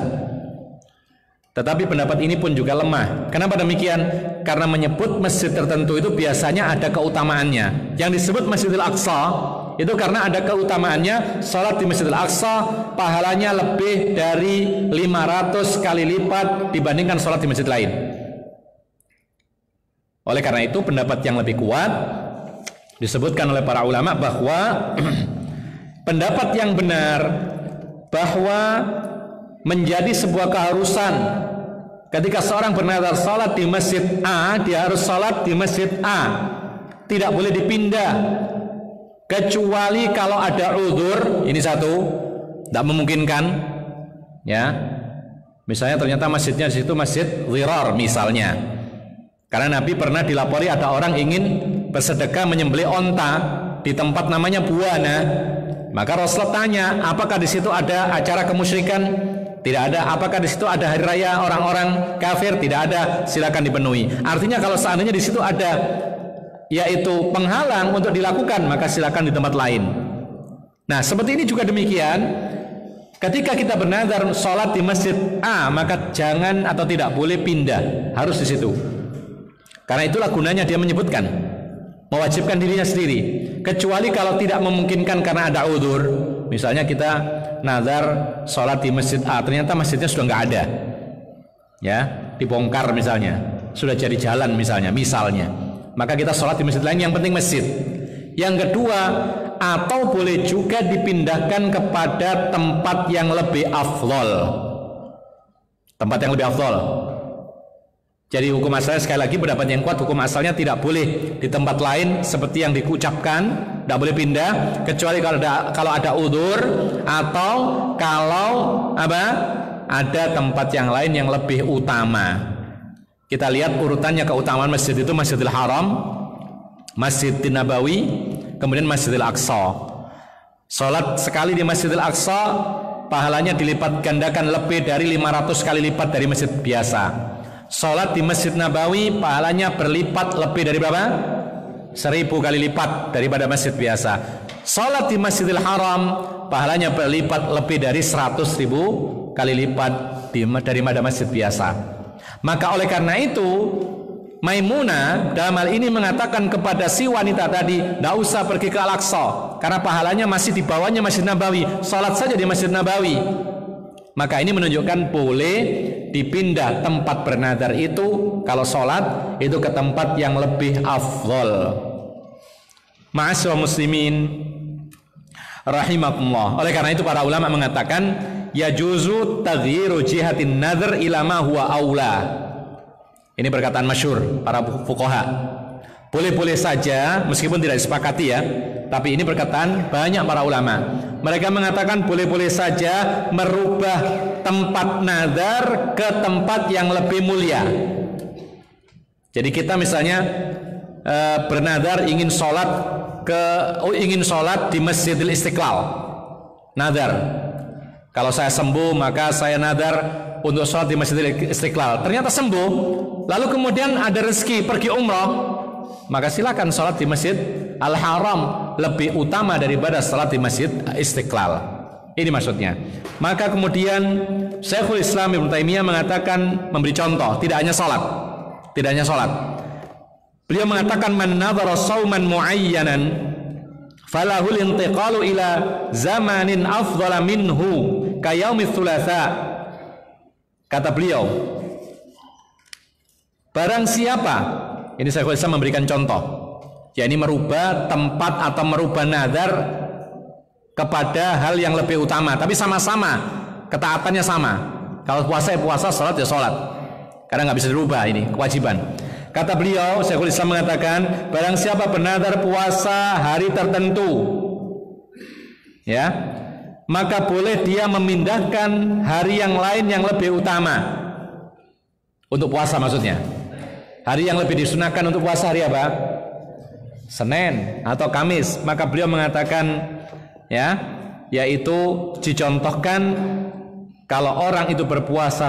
Tetapi pendapat ini pun juga lemah. Kenapa demikian? Karena menyebut masjid tertentu itu biasanya ada keutamaannya. Yang disebut Masjidil Aqsa itu karena ada keutamaannya. Sholat di Masjidil Aqsa pahalanya lebih dari 500 kali lipat dibandingkan sholat di masjid lain. Oleh karena itu pendapat yang lebih kuat disebutkan oleh para ulama bahwa pendapat yang benar bahwa menjadi sebuah keharusan ketika seorang bernazar salat di masjid A, dia harus salat di masjid A, tidak boleh dipindah kecuali kalau ada uzur. Ini satu, tidak memungkinkan, ya. Misalnya ternyata masjidnya di situ masjid dhirar misalnya, karena Nabi pernah dilapori ada orang ingin bersedekah menyembelih onta di tempat namanya Buana. Maka Rasulullah tanya, apakah di situ ada acara kemusyrikan? Tidak ada. Apakah di situ ada hari raya orang-orang kafir? Tidak ada. Silakan dipenuhi. Artinya kalau seandainya di situ ada yaitu penghalang untuk dilakukan, maka silakan di tempat lain. Nah, seperti ini juga demikian. Ketika kita bernazar sholat di masjid A, maka jangan atau tidak boleh pindah, harus di situ. Karena itulah gunanya dia menyebutkan, mewajibkan dirinya sendiri. Kecuali kalau tidak memungkinkan karena ada udzur. Misalnya kita nazar sholat di masjid A, ternyata masjidnya sudah nggak ada, ya, dibongkar misalnya, sudah jadi jalan misalnya, maka kita sholat di masjid lain, yang penting masjid. Yang kedua, atau boleh juga dipindahkan kepada tempat yang lebih afdol. Tempat yang lebih afdol. Jadi hukum asalnya, sekali lagi pendapat yang kuat, hukum asalnya tidak boleh di tempat lain seperti yang diucapkan, tidak boleh pindah kecuali kalau ada udzur atau kalau ada tempat yang lain yang lebih utama. Kita lihat urutannya keutamaan masjid itu: Masjidil Haram, Masjidil Nabawi, kemudian Masjidil Aqsa. Salat sekali di Masjidil Aqsa pahalanya dilipat gandakan lebih dari 500 kali lipat dari masjid biasa. Salat di Masjid Nabawi pahalanya berlipat lebih dari berapa? 1000 kali lipat daripada masjid biasa. Salat di Masjidil Haram pahalanya berlipat lebih dari 100.000 kali lipat daripada masjid biasa. Maka oleh karena itu Maimunah dalam hal ini mengatakan kepada si wanita tadi, tidak usah pergi ke Al-Aqsa karena pahalanya masih di bawahnya Masjid Nabawi, salat saja di Masjid Nabawi. Maka ini menunjukkan boleh dipindah tempat bernazar itu kalau salat itu ke tempat yang lebih afdol. Ma'asyiral muslimin rahimakumullah. Oleh karena itu para ulama mengatakan yajuzu taghyiru jihatin nazar ila ma huwa aula. Ini perkataan masyhur para fuqaha. Boleh-boleh saja meskipun tidak disepakati ya, tapi ini perkataan banyak para ulama. Mereka mengatakan boleh-boleh saja merubah tempat nazar ke tempat yang lebih mulia. Jadi kita misalnya bernazar ingin sholat di Masjidil Istiqlal. Nazar, kalau saya sembuh maka saya nazar untuk sholat di Masjidil Istiqlal. Ternyata sembuh, lalu kemudian ada rezeki pergi umrah, maka silakan sholat di Masjid Al-Haram, lebih utama daripada sholat di Masjid Istiqlal. Ini maksudnya. Maka kemudian Syekhul Islam Ibnu Taimiyah mengatakan, memberi contoh, tidak hanya sholat. Beliau mengatakan man nadhara shauman muayyanan falahul intiqalu ila zamanin afdhala minhu kayaumits thulatsa. Kata beliau, barang siapa, ini Syekhul Islam memberikan contoh, yakni merubah tempat atau merubah nazar kepada hal yang lebih utama, tapi sama-sama ketaatannya sama. Kalau puasa ya puasa, sholat ya sholat, karena nggak bisa dirubah, ini kewajiban. Kata beliau, Syekhul Islam mengatakan, barang siapa bernazar puasa hari tertentu, ya, maka boleh dia memindahkan hari yang lain yang lebih utama untuk puasa, maksudnya hari yang lebih disunahkan untuk puasa hari apa? Senin atau Kamis. Maka beliau mengatakan, ya, yaitu dicontohkan kalau orang itu berpuasa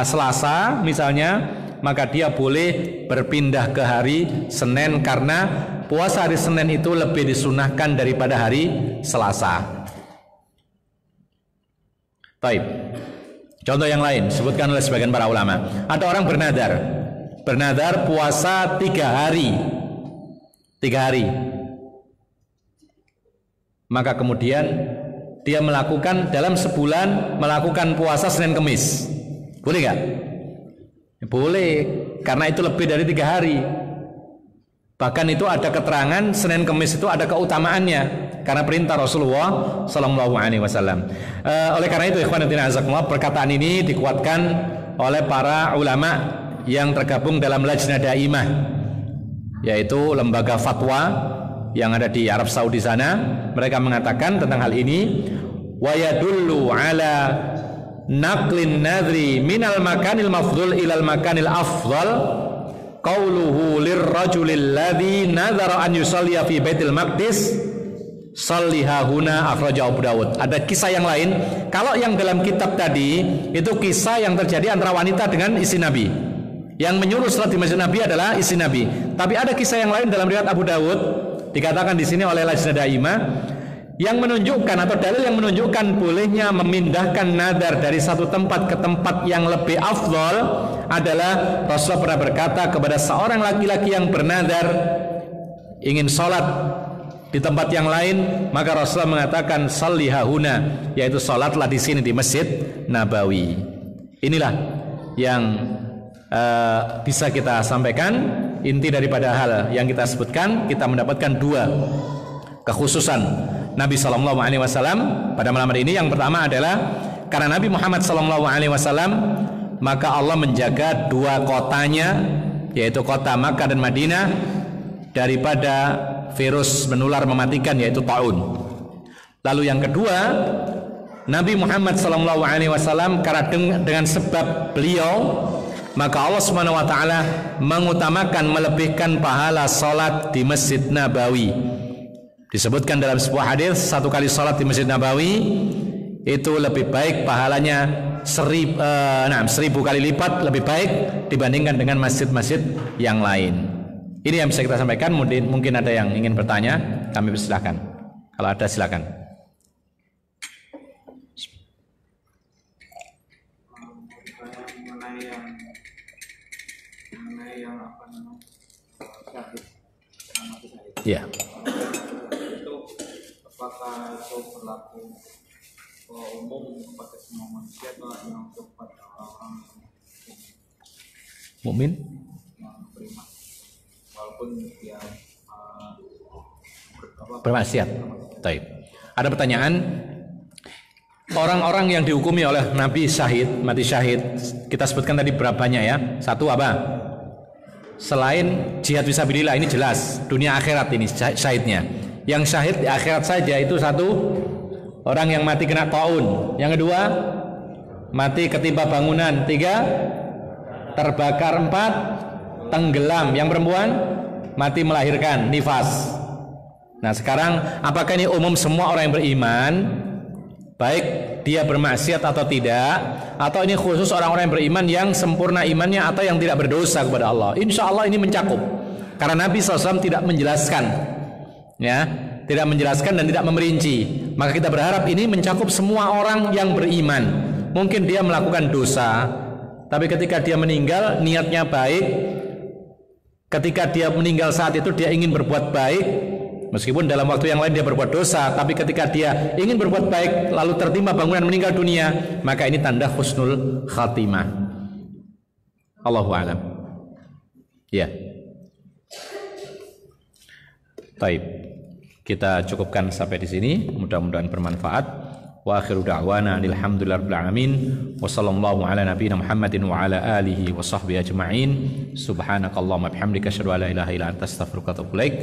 Selasa misalnya, maka dia boleh berpindah ke hari Senin karena puasa hari Senin itu lebih disunahkan daripada hari Selasa. Baik. Contoh yang lain sebutkan oleh sebagian para ulama. Ada orang bernazar puasa 3 hari. Maka kemudian dia melakukan dalam sebulan melakukan puasa Senin Kemis. Boleh nggak? Boleh, karena itu lebih dari 3 hari. Bahkan itu ada keterangan Senin Kemis itu ada keutamaannya karena perintah Rasulullah Sallallahu Alaihi Wasallam. Oleh karena itu, ikhwan fillah azakumullah, perkataan ini dikuatkan oleh para ulama yang tergabung dalam Lajnah Daimah, yaitu lembaga fatwa yang ada di Arab Saudi sana. Mereka mengatakan tentang hal ini, wa yadullu ala naqlin nadri minal makanil mafdhul ilal makanil afdal qauluhu lirrajulil ladzi nadhara an yusalliya fi Baitul Maqdis salliha huna akhrajahu Abu Dawud. Ada kisah yang lain. Kalau yang dalam kitab tadi itu kisah yang terjadi antara wanita dengan istri Nabi. Yang menyuruh salat di Masjid Nabi adalah istri Nabi. Tapi ada kisah yang lain dalam riwayat Abu Dawud, dikatakan di sini oleh Lajnah Daimah, yang menunjukkan atau dalil yang menunjukkan bolehnya memindahkan nadar dari satu tempat ke tempat yang lebih afdol adalah Rasulullah pernah berkata kepada seorang laki-laki yang bernadar ingin sholat di tempat yang lain, maka Rasulullah mengatakan salliha huna, yaitu sholatlah di sini di Masjid Nabawi. Inilah yang bisa kita sampaikan. Inti daripada hal yang kita sebutkan, kita mendapatkan dua kekhususan Nabi Sallallahu Alaihi Wasallam pada malam hari ini. Yang pertama adalah karena Nabi Muhammad Sallallahu Alaihi Wasallam, maka Allah menjaga dua kotanya, yaitu kota Makkah dan Madinah, daripada virus menular mematikan, yaitu taun. Lalu yang kedua, Nabi Muhammad Sallallahu Alaihi Wasallam karena dengan sebab beliau, maka Allah Subhanahu Wa Taala mengutamakan melebihkan pahala salat di Masjid Nabawi. Disebutkan dalam sebuah hadis, satu kali salat di Masjid Nabawi itu lebih baik pahalanya 1000 kali lipat lebih baik dibandingkan dengan masjid-masjid yang lain. Ini yang bisa kita sampaikan. Mungkin ada yang ingin bertanya, kami persilahkan. Kalau ada silakan. Ya. Apakah itu berlaku umum kepada semua manusia atau hanya untuk pada orang mukmin yang beriman, walaupun dia bermaksiat? Baik. Ada pertanyaan. Orang-orang yang dihukumi oleh Nabi syahid, mati syahid, kita sebutkan tadi berapanya ya? Satu apa? Selain jihad fisabilillah, ini jelas dunia akhirat ini syahidnya. Yang syahid di akhirat saja itu satu orang yang mati kena taun. Yang kedua mati ketimpa bangunan. Tiga terbakar. Empat tenggelam. Yang perempuan mati melahirkan, nifas. Nah sekarang apakah ini umum semua orang yang beriman, baik dia bermaksiat atau tidak, atau ini khusus orang-orang yang beriman yang sempurna imannya atau yang tidak berdosa kepada Allah? Insya Allah ini mencakup, karena Nabi SAW tidak menjelaskan, ya, tidak menjelaskan dan tidak memerinci. Maka kita berharap ini mencakup semua orang yang beriman. Mungkin dia melakukan dosa, tapi ketika dia meninggal niatnya baik. Ketika dia meninggal saat itu dia ingin berbuat baik, meskipun dalam waktu yang lain dia berbuat dosa, tapi ketika dia ingin berbuat baik lalu tertimpa bangunan meninggal dunia, maka ini tanda husnul khatimah. Allahu a'lam. Ya. Baik. Kita cukupkan sampai di sini. Mudah-mudahan bermanfaat. Wa akhiru da'wana alhamdulillahirabbil alamin. Wa sallallahu ala nabiyyina Muhammadin wa ala alihi wa sahbihi ajma'in. Subhanakallahumma bihamdika asyhadu an la ilaha illa anta astaghfiruka wa atubu ilaik.